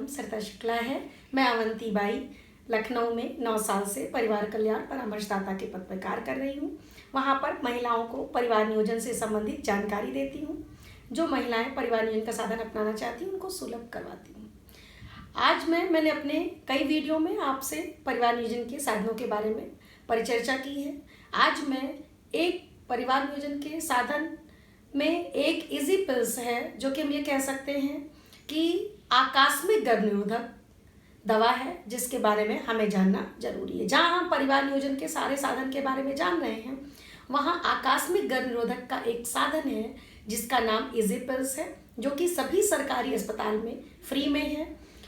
नाम सरिता शुक्ला है। मैं अवंती बाई लखनऊ में 9 साल से परिवार कल्याण परामर्शदाता के पद पर कार्य कर रही हूँ। वहाँ पर महिलाओं को परिवार नियोजन से संबंधित जानकारी देती हूँ। जो महिलाएं परिवार नियोजन का साधन अपनाना चाहती हैं उनको सुलभ करवाती हूँ। आज मैंने अपने कई वीडियो में आपसे परिवार नियोजन के साधनों के बारे में परिचर्चा की है। आज मैं एक परिवार नियोजन के साधन में एक इजी पिल्स है जो कि हम ये कह सकते हैं कि आकस्मिक गर्भ निरोधक दवा है, जिसके बारे में हमें जानना जरूरी है। जहाँ हम परिवार नियोजन के सारे साधन के बारे में जान रहे हैं, वहाँ आकस्मिक गर्भ निरोधक का एक साधन है जिसका नाम इजी पिल्स है, जो कि सभी सरकारी अस्पताल में फ्री में है।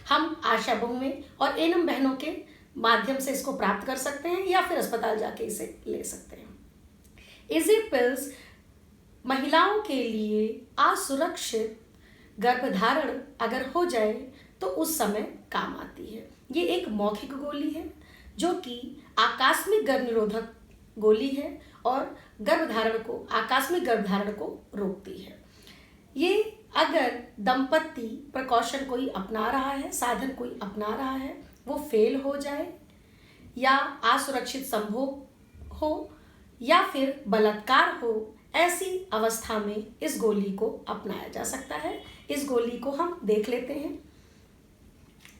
हम आशा बहुओं और एनएम बहनों के माध्यम से इसको प्राप्त कर सकते हैं या फिर अस्पताल जाके इसे ले सकते हैं। इजी पिल्स महिलाओं के लिए असुरक्षित गर्भधारण अगर हो जाए तो उस समय काम आती है। ये एक मौखिक गोली है जो कि आकस्मिक गर्भ निरोधक गोली है और आकस्मिक गर्भधारण को रोकती है। ये अगर दंपति प्रिकॉशन कोई अपना रहा है, साधन कोई अपना रहा है, वो फेल हो जाए या असुरक्षित संभोग हो या फिर बलात्कार हो, ऐसी अवस्था में इस गोली को अपनाया जा सकता है। इस गोली को हम देख लेते हैं।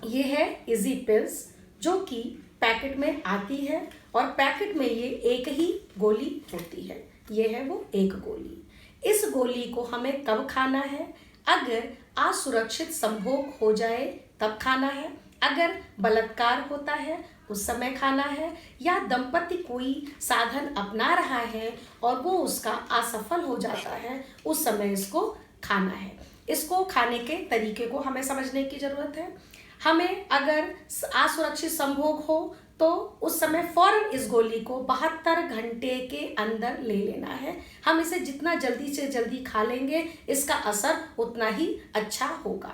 ये है इजी पिल्स जो कि पैकेट में आती है और पैकेट में ये एक ही गोली होती है। ये है वो एक गोली। इस गोली को हमें कब खाना है? अगर असुरक्षित संभोग हो जाए तब खाना है, अगर बलात्कार होता है उस समय खाना है, या दंपति कोई साधन अपना रहा है और वो उसका असफल हो जाता है, उस समय इसको खाना है। इसको खाने के तरीके को हमें समझने की जरूरत है। हमें अगर असुरक्षित संभोग हो तो उस समय फौरन इस गोली को 72 घंटे के अंदर ले लेना है। हम इसे जितना जल्दी से जल्दी खा लेंगे इसका असर उतना ही अच्छा होगा।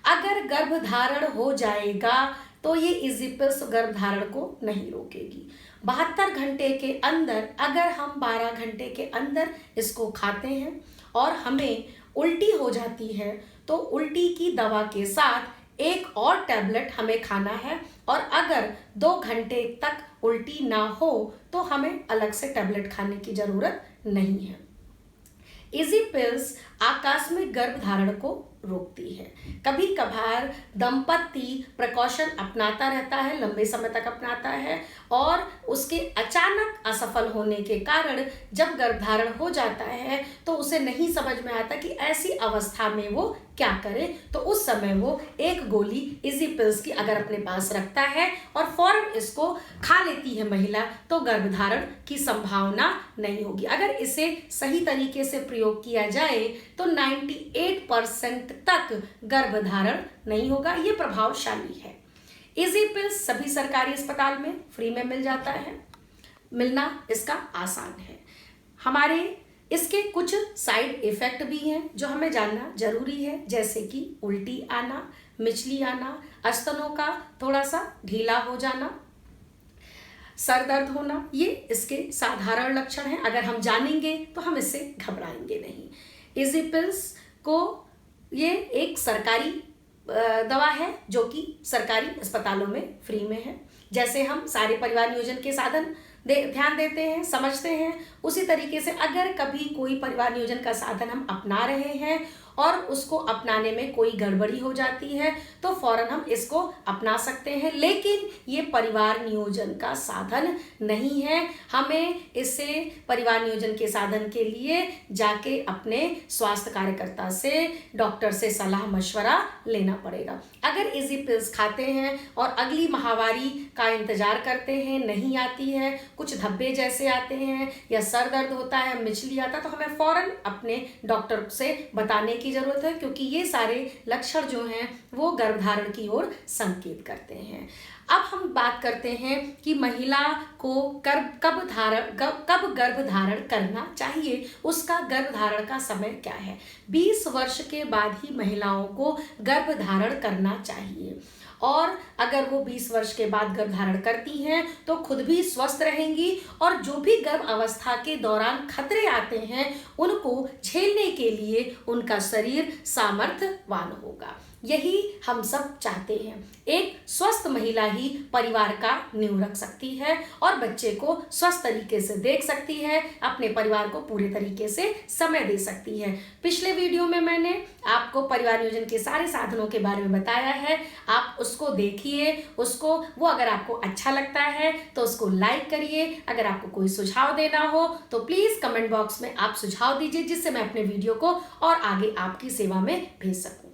अगर गर्भधारण हो जाएगा तो ये इजी पिल्स गर्भधारण को नहीं रोकेगी। 72 घंटे के अंदर अगर हम 12 घंटे के अंदर इसको खाते हैं और हमें उल्टी हो जाती है तो उल्टी की दवा के साथ एक और टैबलेट हमें खाना है, और अगर 2 घंटे तक उल्टी ना हो तो हमें अलग से टैबलेट खाने की जरूरत नहीं है। इजी पिल्स आकस्मिक गर्भधारण को रोकती है। कभी कभार दंपति प्रिकॉशन अपनाता रहता है, लंबे समय तक अपनाता है, और उसके अचानक असफल होने के कारण जब गर्भधारण हो जाता है तो उसे नहीं समझ में आता कि ऐसी अवस्था में वो क्या करे। तो उस समय वो एक गोली इजी पिल्स की अगर अपने पास रखता है और फौरन इसको खा लेती है महिला, तो गर्भधारण की संभावना नहीं होगी। अगर इसे सही तरीके से प्रयोग किया जाए तो 98% तक गर्भधारण नहीं होगा। ये प्रभावशाली है। इजी पिल्स सभी सरकारी अस्पताल में फ्री में मिल जाता है। मिलना इसका आसान है। हमारे इसके कुछ साइड इफेक्ट भी हैं जो हमें जानना जरूरी है, जैसे कि उल्टी आना, मिचली आना, स्तनों का थोड़ा सा ढीला हो जाना, सर दर्द होना। ये इसके साधारण लक्षण हैं। अगर हम जानेंगे तो हम इससे घबराएंगे नहीं। इजी पिल्स को ये एक सरकारी दवा है जो कि सरकारी अस्पतालों में फ्री में है। जैसे हम सारे परिवार नियोजन के साधन ध्यान देते हैं, समझते हैं, उसी तरीके से अगर कभी कोई परिवार नियोजन का साधन हम अपना रहे हैं और उसको अपनाने में कोई गड़बड़ी हो जाती है तो फौरन हम इसको अपना सकते हैं। लेकिन ये परिवार नियोजन का साधन नहीं है। हमें इससे परिवार नियोजन के साधन के लिए जाके अपने स्वास्थ्य कार्यकर्ता से, डॉक्टर से सलाह मशवरा लेना पड़ेगा। अगर इजी पिल्स खाते हैं और अगली माहवारी का इंतजार करते हैं, नहीं आती है, कुछ धब्बे जैसे आते हैं या सर दर्द होता है, मिचली आता है, तो हमें फौरन अपने डॉक्टर से बताने की जरूरत है, क्योंकि ये सारे लक्षण जो हैं वो गर्भधारण की ओर संकेत करते हैं। अब हम बात करते हैं कि महिला को कब गर्भधारण करना चाहिए, उसका गर्भधारण का समय क्या है। 20 वर्ष के बाद ही महिलाओं को गर्भधारण करना चाहिए, और अगर वो 20 वर्ष के बाद गर्भधारण करती हैं तो खुद भी स्वस्थ रहेंगी और जो भी गर्भ अवस्था के दौरान खतरे आते हैं उनको झेलने के लिए उनका शरीर सामर्थ्यवान होगा। यही हम सब चाहते हैं। एक स्वस्थ महिला ही परिवार का नींव रख सकती है और बच्चे को स्वस्थ तरीके से देख सकती है, अपने परिवार को पूरे तरीके से समय दे सकती है। पिछले वीडियो में मैंने आपको परिवार नियोजन के सारे साधनों के बारे में बताया है, आप उसको देखिए, वो अगर आपको अच्छा लगता है तो उसको लाइक करिए। अगर आपको कोई सुझाव देना हो तो प्लीज कमेंट बॉक्स में आप सुझाव दीजिए, जिससे मैं अपने वीडियो को और आगे आपकी सेवा में भेज सकूं।